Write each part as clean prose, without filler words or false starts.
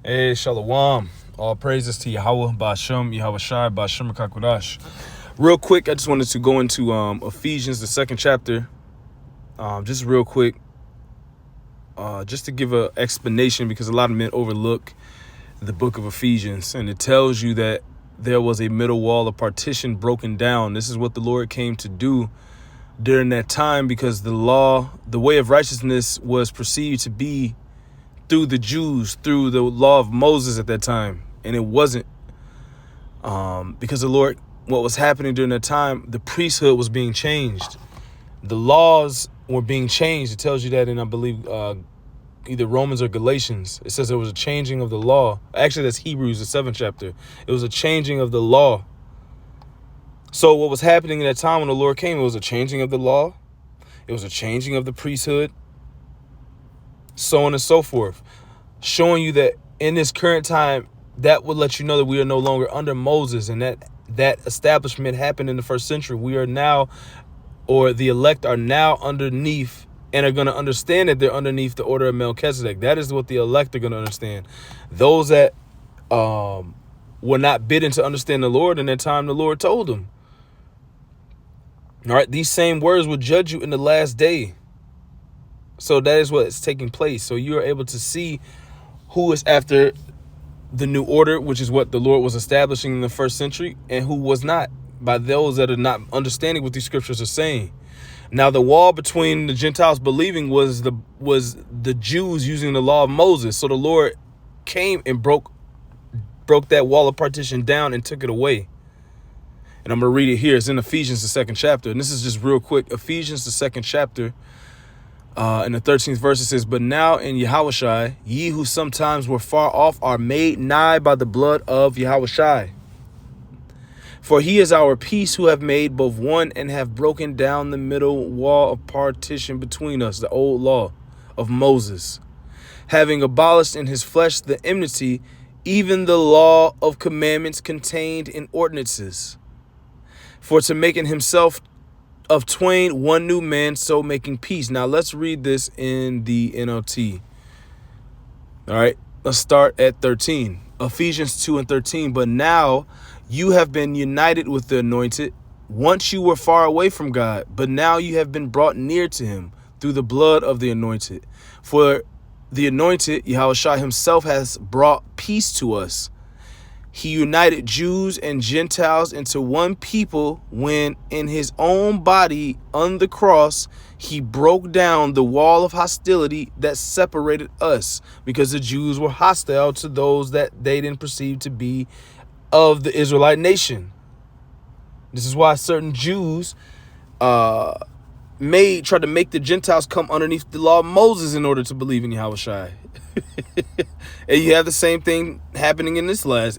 Hey, Shalom. All praises to Yahweh, Ba'ashem, Yahweh Shai, Ba'ashem Kakodash. Real quick, I just wanted to go into Ephesians, the second chapter. Just real quick, just to give an explanation, because a lot of men overlook the book of Ephesians, and it tells you that there was a middle wall of partition broken down. This is what the Lord came to do during that time, because the law, the way of righteousness, was perceived to be through the Jews, through the law of Moses at that time. And it wasn't, because the Lord, what was happening during that time, the priesthood was being changed. The laws were being changed. It tells you that in, I believe, either Romans or Galatians. It says there was a changing of the law. Actually, that's Hebrews, the 7th chapter. It was a changing of the law. So what was happening at that time when the Lord came, it was a changing of the law. It was a changing of the priesthood, so on and so forth, showing you that in this current time, that would let you know that we are no longer under Moses, and that establishment happened in the first century. We are now, or the elect are now underneath, and are going to understand that they're underneath the order of Melchizedek. That is what the elect are going to understand. Those that were not bidden to understand the Lord in that time, the Lord told them, all right, these same words will judge you in the last day. So that is what is taking place. So you are able to see who is after the new order, which is what the Lord was establishing in the first century, and who was not, by those that are not understanding what these scriptures are saying. Now, the wall between the Gentiles believing was the Jews using the law of Moses. So the Lord came and broke that wall of partition down and took it away. And I'm going to read it here. It's in Ephesians, the 2nd chapter. And this is just real quick. Ephesians, the 2nd chapter. In the 13th verse, it says, "But now in Yahushai, ye who sometimes were far off are made nigh by the blood of Yahushai. For he is our peace, who have made both one, and have broken down the middle wall of partition between us," the old law of Moses, "having abolished in his flesh the enmity, even the law of commandments contained in ordinances, for to make in himself of twain one new man, so making peace." Now let's read this in the NLT. All right, let's start at 13. Ephesians 2 and 13. "But now you have been united with the Anointed. Once you were far away from God, but now you have been brought near to him through the blood of the Anointed. For the Anointed, Yahushua himself, has brought peace to us. He united Jews and Gentiles into one people when in his own body on the cross, he broke down the wall of hostility that separated us," because the Jews were hostile to those that they didn't perceive to be of the Israelite nation. This is why certain Jews tried to make the Gentiles come underneath the law of Moses in order to believe in Yahushua. And you have the same thing happening in these last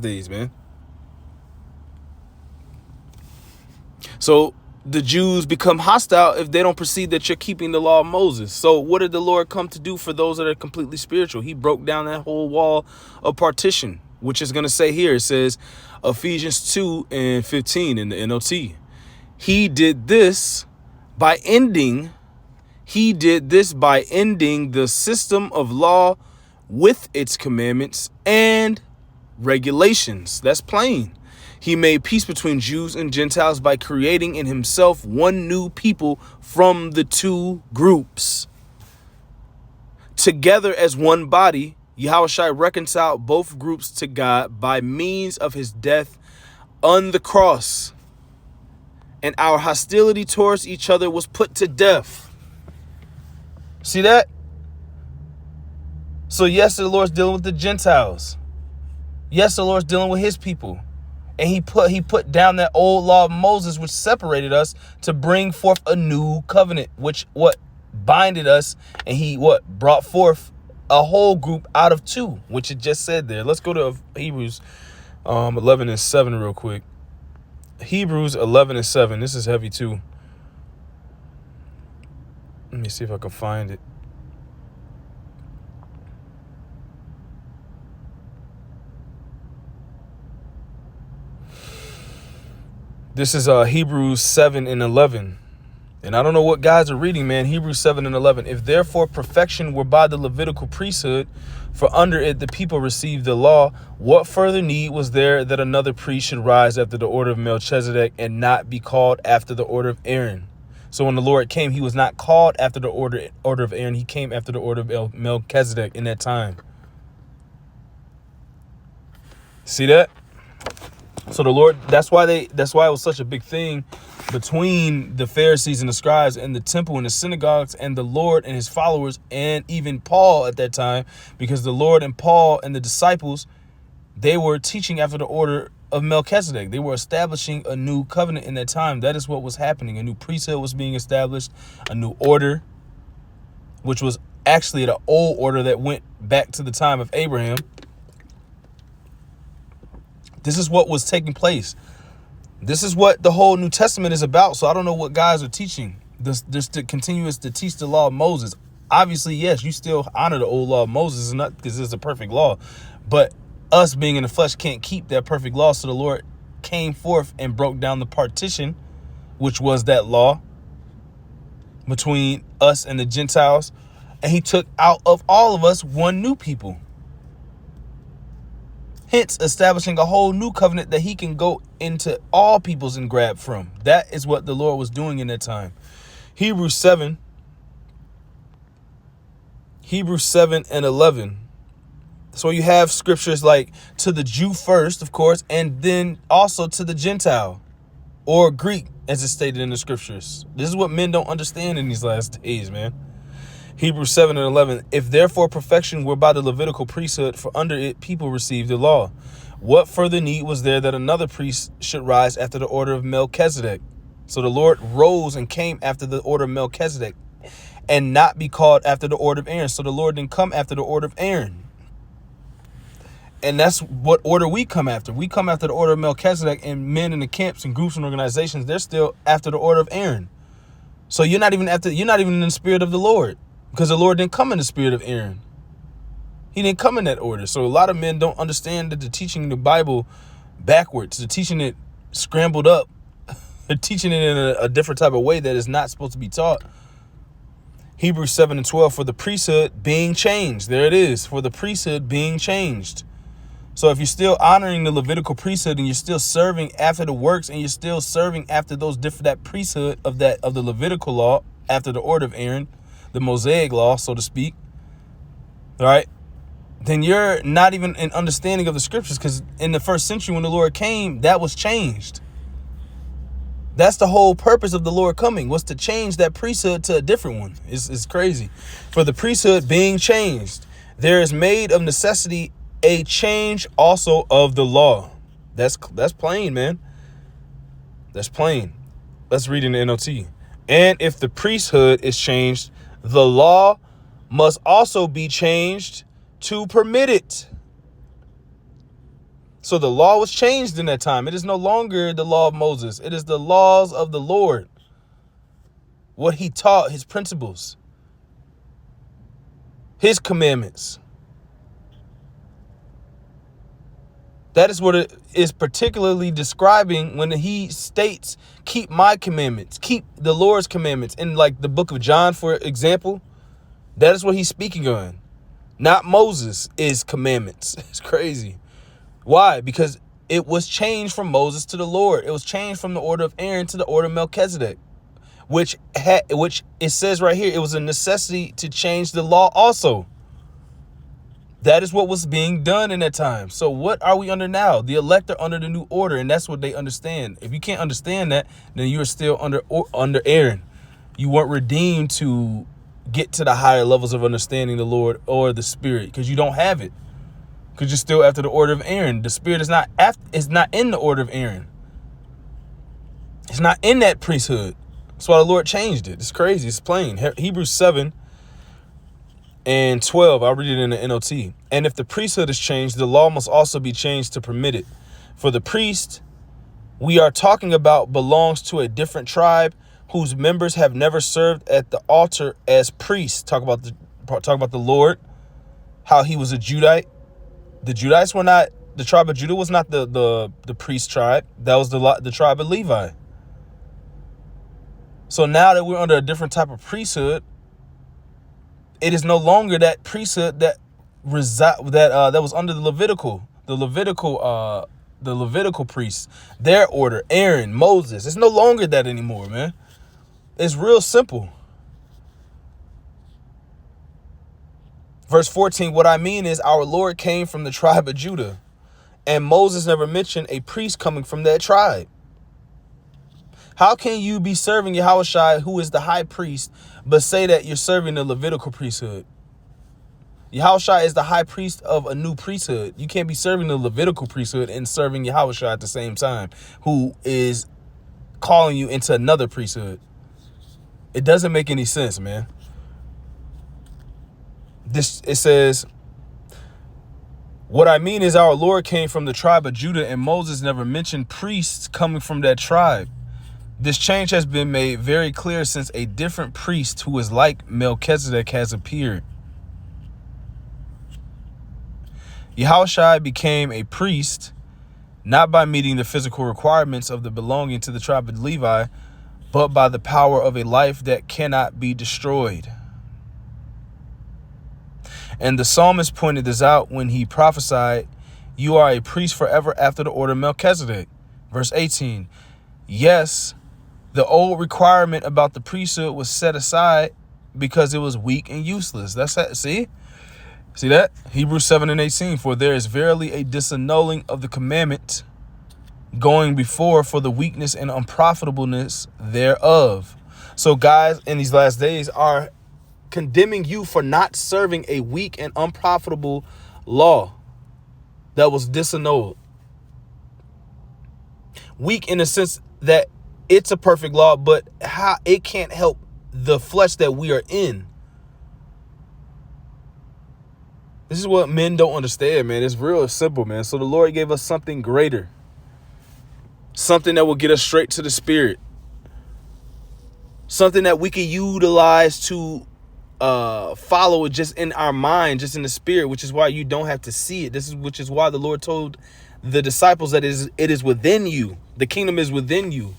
days, man. So the Jews become hostile if they don't perceive that you're keeping the law of Moses. So what did the Lord come to do for those that are completely spiritual? He broke down that whole wall of partition, which is going to say here, it says Ephesians 2 and 15 in the NLT. He did this by ending the system of law with its commandments and regulations. That's plain. He made peace between Jews and Gentiles by creating in himself one new people from the two groups. Together as one body, Yahushua reconciled both groups to God by means of his death on the cross, and our hostility towards each other was put to death. See that? So yes, the Lord's dealing with the Gentiles. Yes, the Lord's dealing with his people. And he put down that old law of Moses, which separated us, to bring forth a new covenant, which binded us, and he brought forth a whole group out of two, which it just said there. Let's go to Hebrews 11 and 7 real quick. Hebrews 11 and 7. This is heavy too. Let me see if I can find it. This is Hebrews 7 and 11. And I don't know what guys are reading, man. Hebrews 7:11. If therefore perfection were by the Levitical priesthood, for under it the people received the law, what further need was there that another priest should rise after the order of Melchizedek and not be called after the order of Aaron? So when the Lord came, he was not called after the order of Aaron. He came after the order of Melchizedek in that time. See that? So the Lord, that's why it was such a big thing between the Pharisees and the scribes and the temple and the synagogues and the Lord and his followers and even Paul at that time, because the Lord and Paul and the disciples, they were teaching after the order of Melchizedek. They were establishing a new covenant in that time. That is what was happening. A new priesthood was being established, a new order, which was actually the old order that went back to the time of Abraham. This is what was taking place. This is what the whole New Testament is about. So I don't know what guys are teaching. This to continuous to teach the law of Moses. Obviously, yes, you still honor the old law of Moses, not because it's a perfect law. But us being in the flesh can't keep that perfect law. So the Lord came forth and broke down the partition, which was that law between us and the Gentiles. And he took out of all of us one new people. Hence, establishing a whole new covenant that he can go into all peoples and grab from. That is what the Lord was doing in that time. Hebrews 7:11. So you have scriptures like to the Jew first, of course, and then also to the Gentile or Greek, as it's stated in the scriptures. This is what men don't understand in these last days, man. Hebrews 7:11. If therefore perfection were by the Levitical priesthood, for under it people received the law, what further need was there that another priest should rise after the order of Melchizedek? So the Lord rose and came after the order of Melchizedek and not be called after the order of Aaron. So the Lord didn't come after the order of Aaron. And that's what order we come after. We come after the order of Melchizedek, and men in the camps and groups and organizations, they're still after the order of Aaron. So you're not even in the spirit of the Lord. Because the Lord didn't come in the spirit of Aaron. He didn't come in that order. So a lot of men don't understand that they're teaching the Bible backwards. They're teaching it scrambled up. They're teaching it in a different type of way that is not supposed to be taught. Hebrews 7:12, for the priesthood being changed. There it is. For the priesthood being changed. So if you're still honoring the Levitical priesthood and you're still serving after the works and you're still serving after that priesthood of the Levitical law after the order of Aaron, the Mosaic law, so to speak, all right, then you're not even in understanding of the scriptures, because in the first century when the Lord came, that was changed. That's the whole purpose of the Lord coming, was to change that priesthood to a different one. It's crazy. For the priesthood being changed, there is made of necessity a change also of the law. That's plain, man. That's plain. Let's read in the NLT. And if the priesthood is changed, the law must also be changed to permit it. So the law was changed in that time. It is no longer the law of Moses. It is the laws of the Lord. What he taught, his principles, his commandments. That is what it is particularly describing when he states, keep my commandments, keep the Lord's commandments. In like the book of John, for example, that is what he's speaking on. Not Moses' commandments. It's crazy. Why? Because it was changed from Moses to the Lord. It was changed from the order of Aaron to the order of Melchizedek, which it says right here, it was a necessity to change the law also. That is what was being done in that time. So what are we under now? The elect are under the new order, and that's what they understand. If you can't understand that, then you're still under Aaron. You weren't redeemed to get to the higher levels of understanding the Lord or the Spirit, because you don't have it. Because you're still after the order of Aaron. The Spirit is not in the order of Aaron. It's not in that priesthood. That's why the Lord changed it. It's crazy. It's plain. Hebrews 7:12. I'll read it in the NLT. And if the priesthood is changed, the law must also be changed to permit it. For the priest we are talking about belongs to a different tribe whose members have never served at the altar as priests. Talk about the Lord, how he was a Judite. The Judites were not, the tribe of Judah was not the priest tribe. That was the tribe of Levi. So now that we're under a different type of priesthood, it is no longer that priesthood that was under the Levitical priests, their order, Aaron, Moses. It's no longer that anymore, man. It's real simple. Verse 14, what I mean is our Lord came from the tribe of Judah, and Moses never mentioned a priest coming from that tribe. How can you be serving Yahushua, who is the high priest, but say that you're serving the Levitical priesthood? Yahushua is the high priest of a new priesthood. You can't be serving the Levitical priesthood and serving Yahushua at the same time, who is calling you into another priesthood. It doesn't make any sense, man. It says, what I mean is our Lord came from the tribe of Judah, and Moses never mentioned priests coming from that tribe. This change has been made very clear since a different priest who is like Melchizedek has appeared. Yahushua became a priest not by meeting the physical requirements of the belonging to the tribe of Levi, but by the power of a life that cannot be destroyed. And the psalmist pointed this out when he prophesied, you are a priest forever after the order of Melchizedek. Verse 18, yes, the old requirement about the priesthood was set aside because it was weak and useless. That's that. See that? Hebrews 7:18, for there is verily a disannulling of the commandment going before for the weakness and unprofitableness thereof. So guys in these last days are condemning you for not serving a weak and unprofitable law that was disannulled. Weak in the sense that it's a perfect law, but how it can't help the flesh that we are in. This is what men don't understand, man. It's real simple, man. So the Lord gave us something greater, something that will get us straight to the spirit, something that we can utilize to follow it just in our mind, just in the spirit, which is why you don't have to see it. Which is why the Lord told the disciples that it is within you. The kingdom is within you.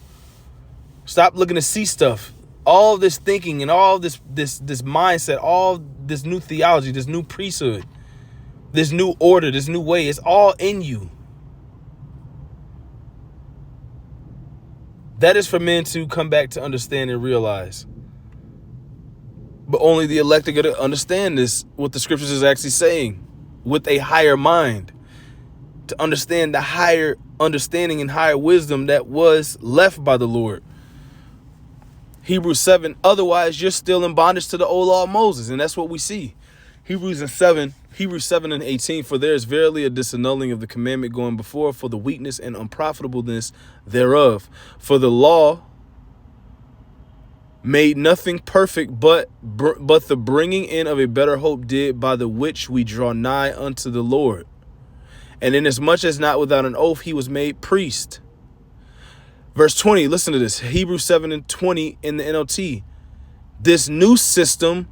Stop looking to see stuff. All this thinking and all this mindset, all this new theology, this new priesthood, this new order, this new way, it's all in you. That is for men to come back to understand and realize. But only the elect are going to understand this, what the scriptures is actually saying, with a higher mind, to understand the higher understanding and higher wisdom that was left by the Lord. Hebrews 7, otherwise you're still in bondage to the old law of Moses, and that's what we see. Hebrews 7:18, for there is verily a disannulling of the commandment going before for the weakness and unprofitableness thereof. For the law made nothing perfect, but the bringing in of a better hope did, by the which we draw nigh unto the Lord. And inasmuch as not without an oath he was made priest. Verse 20, listen to this. Hebrews 7:20 in the NLT. This new system.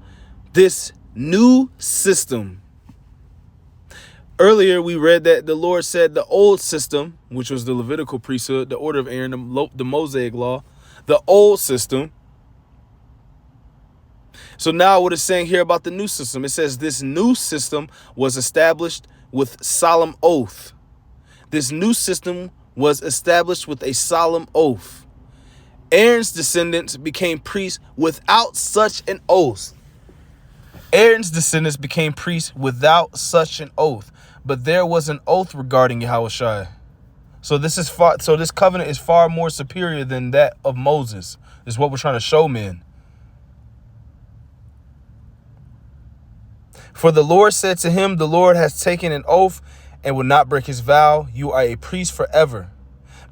Earlier we read that the Lord said the old system, which was the Levitical priesthood, the order of Aaron, the Mosaic law, the old system. So now what it's saying here about the new system, it says this new system was established with solemn oath. This new system was established with a solemn oath. Aaron's descendants became priests without such an oath. Aaron's descendants became priests without such an oath, but there was an oath regarding Yahushua. So this covenant is far more superior than that of Moses, is what we're trying to show men. For the Lord said to him, the Lord has taken an oath and will not break his vow. You are a priest forever.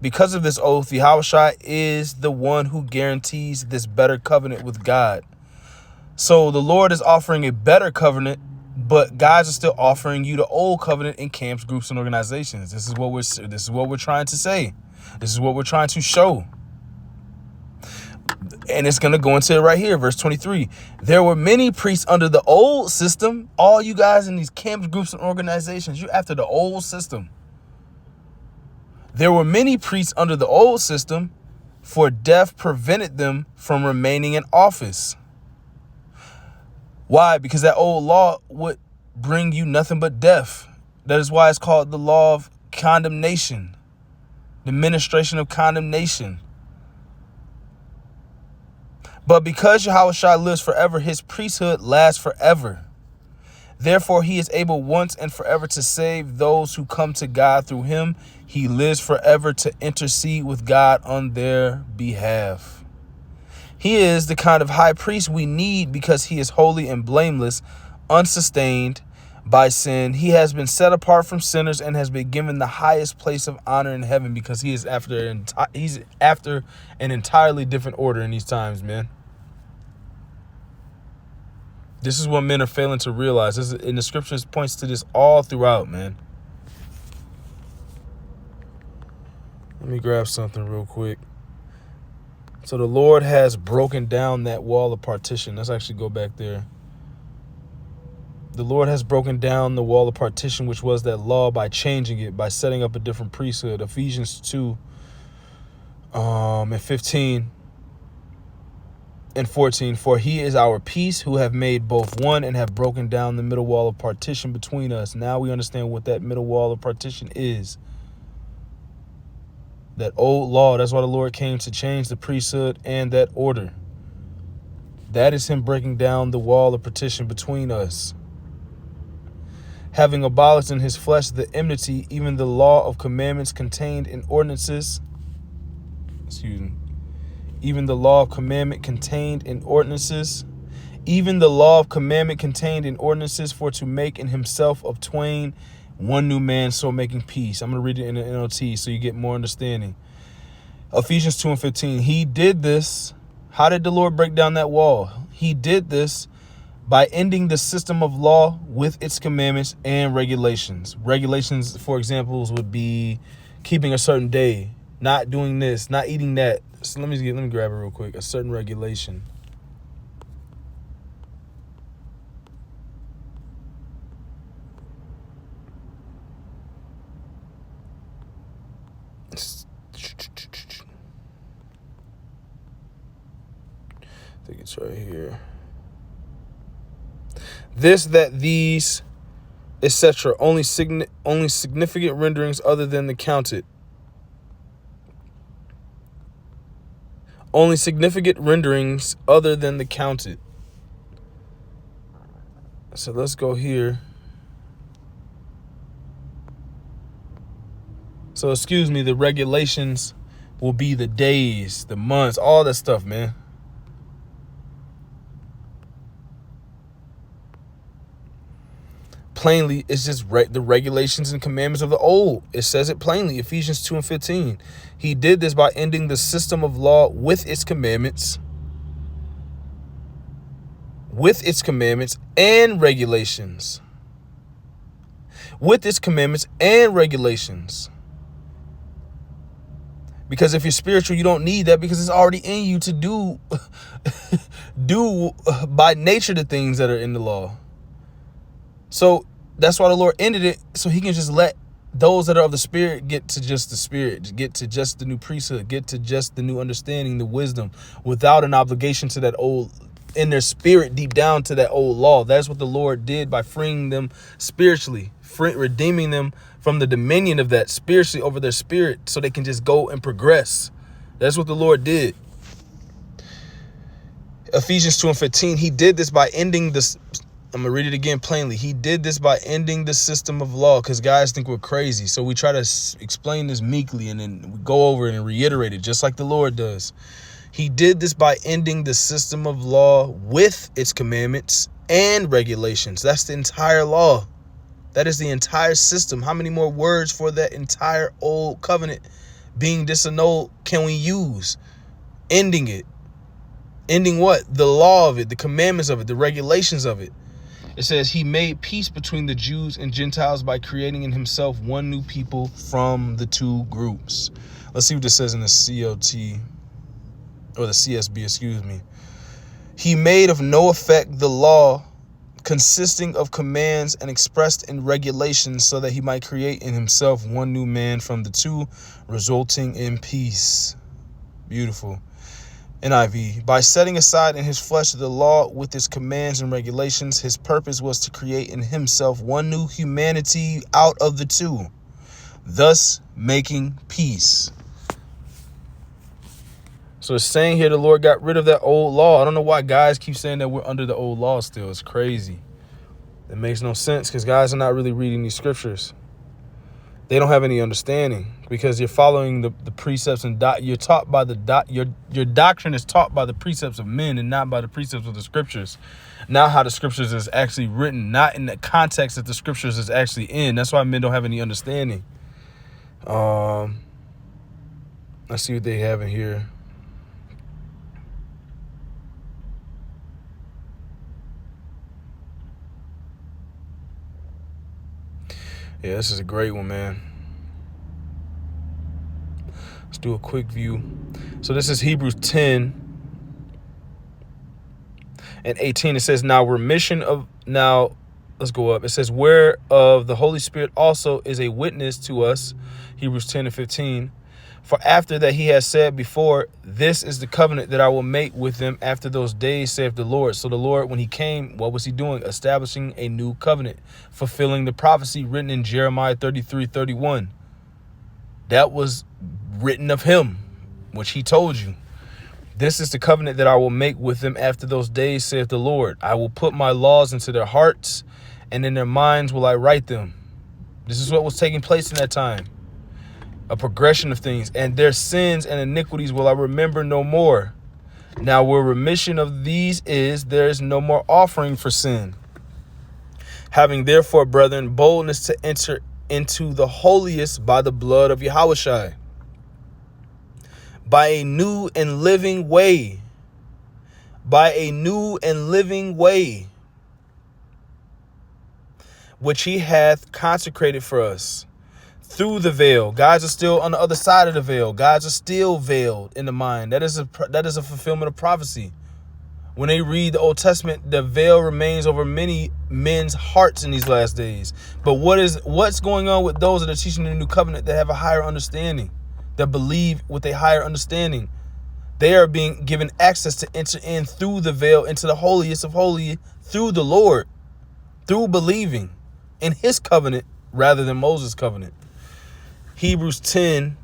Because of this oath, Yahushua is the one who guarantees this better covenant with God. So the Lord is offering a better covenant, but guys are still offering you the old covenant in camps, groups, and organizations. This is what we're trying to say. This is what we're trying to show. And it's going to go into it right here, verse 23. There were many priests under the old system. All you guys in these camps, groups, and organizations, you're after the old system. There were many priests under the old system, for death prevented them from remaining in office. Why? Because that old law would bring you nothing but death. That is why it's called the law of condemnation, the ministration of condemnation. But because Yahushua lives forever, his priesthood lasts forever. Therefore, he is able once and forever to save those who come to God through him. He lives forever to intercede with God on their behalf. He is the kind of high priest we need because he is holy and blameless, unsustained by sin. He has been set apart from sinners and has been given the highest place of honor in heaven because he is he's after an entirely different order in these times, man. This is what men are failing to realize. And the scriptures points to this all throughout, man. Let me grab something real quick. So the Lord has broken down that wall of partition. Let's actually go back there. The Lord has broken down the wall of partition, which was that law, by changing it, by setting up a different priesthood. Ephesians 2 and 15 and 14. For he is our peace, who have made both one and have broken down the middle wall of partition between us. Now we understand what that middle wall of partition is. That old law, that's why the Lord came to change the priesthood and that order. That is him breaking down the wall of partition between us. Having abolished in his flesh the enmity, even the law of commandments contained in ordinances. Even the law of commandment contained in ordinances. Even the law of commandment contained in ordinances, for to make in himself of twain one new man, so making peace. I'm going to read it in the NLT so you get more understanding. Ephesians 2 and 15. He did this. How did the Lord break down that wall? He did this by ending the system of law with its commandments and regulations. Regulations, for examples, would be keeping a certain day, not doing this, not eating that. So let me grab it real quick. A certain regulation. I think it's right here. This, that, these, etc. Only significant renderings other than the counted. Only significant renderings other than the counted. So let's go here. So excuse me, the regulations will be the days, the months, all that stuff, man. Plainly, it's just the regulations and commandments of the old. It says it plainly, Ephesians 2 and 15. He did this by ending the system of law with its commandments and regulations. With its commandments and regulations. Because if you're spiritual, you don't need that because it's already in you to do by nature the things that are in the law. So that's why the Lord ended it, so he can just let those that are of the spirit get to just the spirit, get to just the new priesthood, get to just the new understanding, the wisdom, without an obligation to that old, in their spirit, deep down to that old law. That's what the Lord did by freeing them spiritually, redeeming them from the dominion of that spiritually over their spirit, so they can just go and progress. That's what the Lord did. Ephesians 2 and 15, he did this by ending this. I'm going to read it again plainly. He did this by ending the system of law, because guys think we're crazy. So we try to explain this meekly and then we go over it and reiterate it just like the Lord does. He did this by ending the system of law with its commandments and regulations. That's the entire law. That is the entire system. How many more words for that entire old covenant being disannulled can we use? Ending it. Ending what? The law of it, the commandments of it, the regulations of it. It says he made peace between the Jews and Gentiles by creating in himself one new people from the two groups. Let's see what this says in the COT, or the CSB, excuse me. He made of no effect the law consisting of commands and expressed in regulations, so that he might create in himself one new man from the two, resulting in peace. Beautiful. NIV. By setting aside in his flesh the law with its commands and regulations, his purpose was to create in himself one new humanity out of the two, thus making peace. So it's saying here the Lord got rid of that old law. I don't know why guys keep saying that we're under the old law still. It's crazy. It makes no sense because guys are not really reading these scriptures. They don't have any understanding because you're following the precepts and you're taught by your doctrine is taught by the precepts of men and not by the precepts of the scriptures. Not how the scriptures is actually written, not in the context that the scriptures is actually in. That's why men don't have any understanding. Let's see what they have in here. Yeah, this is a great one, man. Let's do a quick view. So this is Hebrews 10 and 18. It says, now let's go up. It says, whereof the Holy Spirit also is a witness to us. Hebrews 10 and 15. For after that he has said before, this is the covenant that I will make with them after those days, saith the Lord. So the Lord, when he came, what was he doing? Establishing a new covenant, fulfilling the prophecy written in Jeremiah 33:31. That was written of him, which he told you. This is the covenant that I will make with them after those days, saith the Lord. I will put my laws into their hearts, and in their minds will I write them. This is what was taking place in that time. A progression of things. And their sins and iniquities will I remember no more. Now where remission of these is, there is no more offering for sin. Having therefore, brethren, boldness to enter into the holiest by the blood of Yahushua, by a new and living way. By a new and living way, which he hath consecrated for us through the veil. Guys are still on the other side of the veil. Guys are still veiled in the mind. That is a fulfillment of prophecy. When they read the Old Testament, the veil remains over many men's hearts in these last days. But what's going on with those that are teaching the new covenant that have a higher understanding, that believe with a higher understanding? They are being given access to enter in through the veil into the holiest of holies through the Lord, through believing in his covenant rather than Moses' covenant. Hebrews 10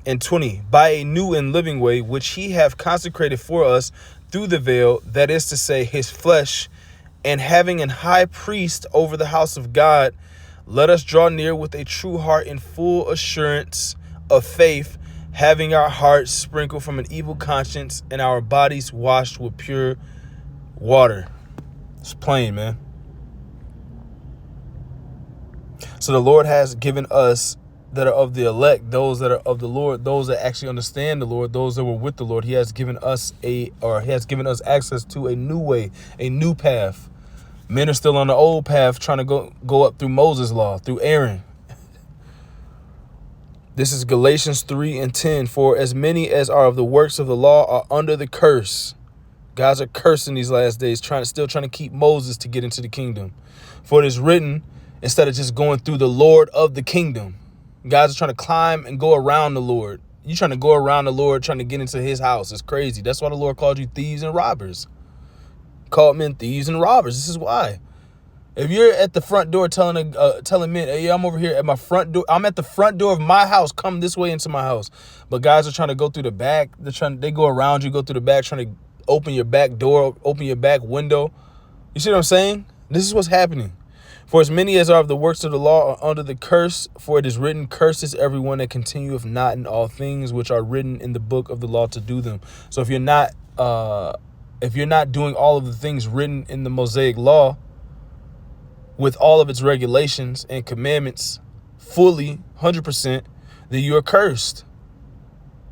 and 20, by a new and living way, which he hath consecrated for us through the veil, that is to say, his flesh, and having an high priest over the house of God, let us draw near with a true heart in full assurance of faith, having our hearts sprinkled from an evil conscience and our bodies washed with pure water. It's plain, man. So the Lord has given us that are of the elect, those that are of the Lord, those that actually understand the Lord, those that were with the Lord. He has given us access to a new way, a new path. Men are still on the old path trying to go up through Moses' law, through Aaron. This is Galatians 3 and 10. For as many as are of the works of the law are under the curse. Guys are cursing these last days, still trying to keep Moses to get into the kingdom. For it is written, instead of just going through the Lord of the kingdom. Guys are trying to climb and go around the Lord. You're trying to go around the Lord, trying to get into his house. It's crazy. That's why the Lord called you thieves and robbers. Called men thieves and robbers. This is why. If you're at the front door telling men, hey, I'm over here at my front door. I'm at the front door of my house. Come this way into my house. But guys are trying to go through the back. They go around you, go through the back, trying to open your back door, open your back window. You see what I'm saying? This is what's happening. For as many as are of the works of the law are under the curse, for it is written, curses everyone that continueth not in all things which are written in the book of the law to do them. So if you're not doing all of the things written in the Mosaic law with all of its regulations and commandments fully, 100%, then you are cursed.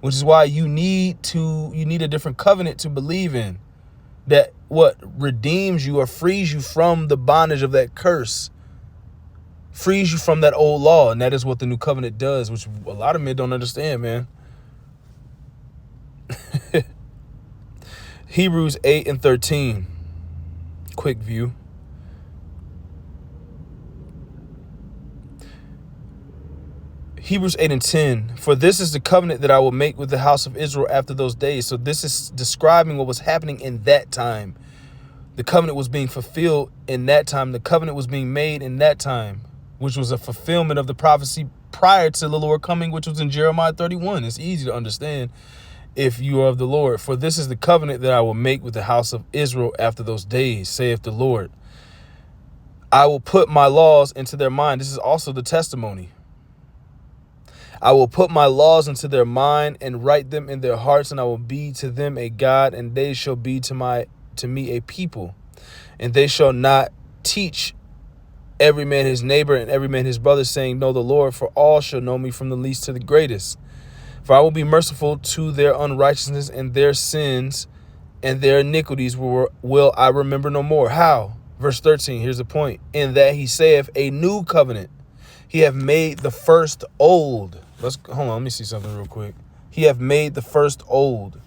Which is why you need a different covenant to believe in. That what redeems you or frees you from the bondage of that curse, frees you from that old law. And that is what the new covenant does, which a lot of men don't understand, man. Hebrews 8 and 13. Quick view. Hebrews 8 and 10. For this is the covenant that I will make with the house of Israel after those days. So this is describing what was happening in that time. The covenant was being fulfilled in that time. The covenant was being made in that time, which was a fulfillment of the prophecy prior to the Lord coming, which was in Jeremiah 31. It's easy to understand if you are of the Lord. For this is the covenant that I will make with the house of Israel after those days, saith the Lord. I will put my laws into their mind. This is also the testimony. I will put my laws into their mind and write them in their hearts, and I will be to them a God, and they shall be to me a people. And they shall not teach every man his neighbor and every man his brother, saying, know the Lord, for all shall know me from the least to the greatest. For I will be merciful to their unrighteousness, and their sins and their iniquities will I remember no more. How? Verse 13, here's the point. In that he saith, a new covenant. He have made the first old. Hold on, let me see something real quick. He have made the first old.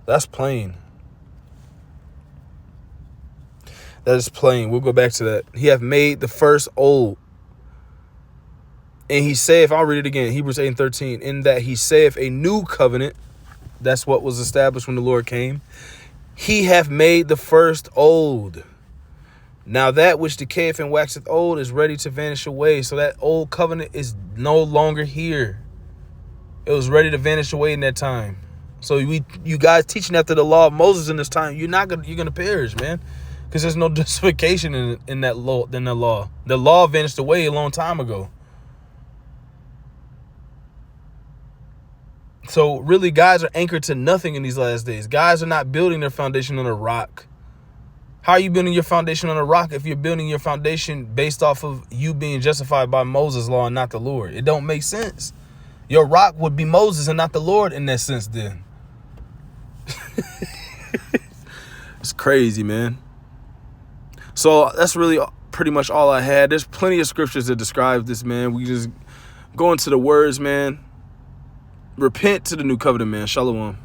That's plain. That is plain. We'll go back to that. He hath made the first old. And he saith, I'll read it again, Hebrews 8 and 13. In that he saith a new covenant. That's what was established when the Lord came. He hath made the first old. Now that which decayeth and waxeth old is ready to vanish away. So that old covenant is no longer here. It was ready to vanish away in that time. So you guys teaching after the law of Moses in this time, you're gonna perish, man. Because there's no justification in that law. The law vanished away a long time ago. So really, guys are anchored to nothing in these last days. Guys are not building their foundation on a rock. How are you building your foundation on a rock if you're building your foundation based off of you being justified by Moses' law and not the Lord? It don't make sense. Your rock would be Moses and not the Lord in that sense then. It's crazy, man. So that's really pretty much all I had. There's plenty of scriptures that describe this, man. We just go into the words, man. Repent to the new covenant, man. Shalom.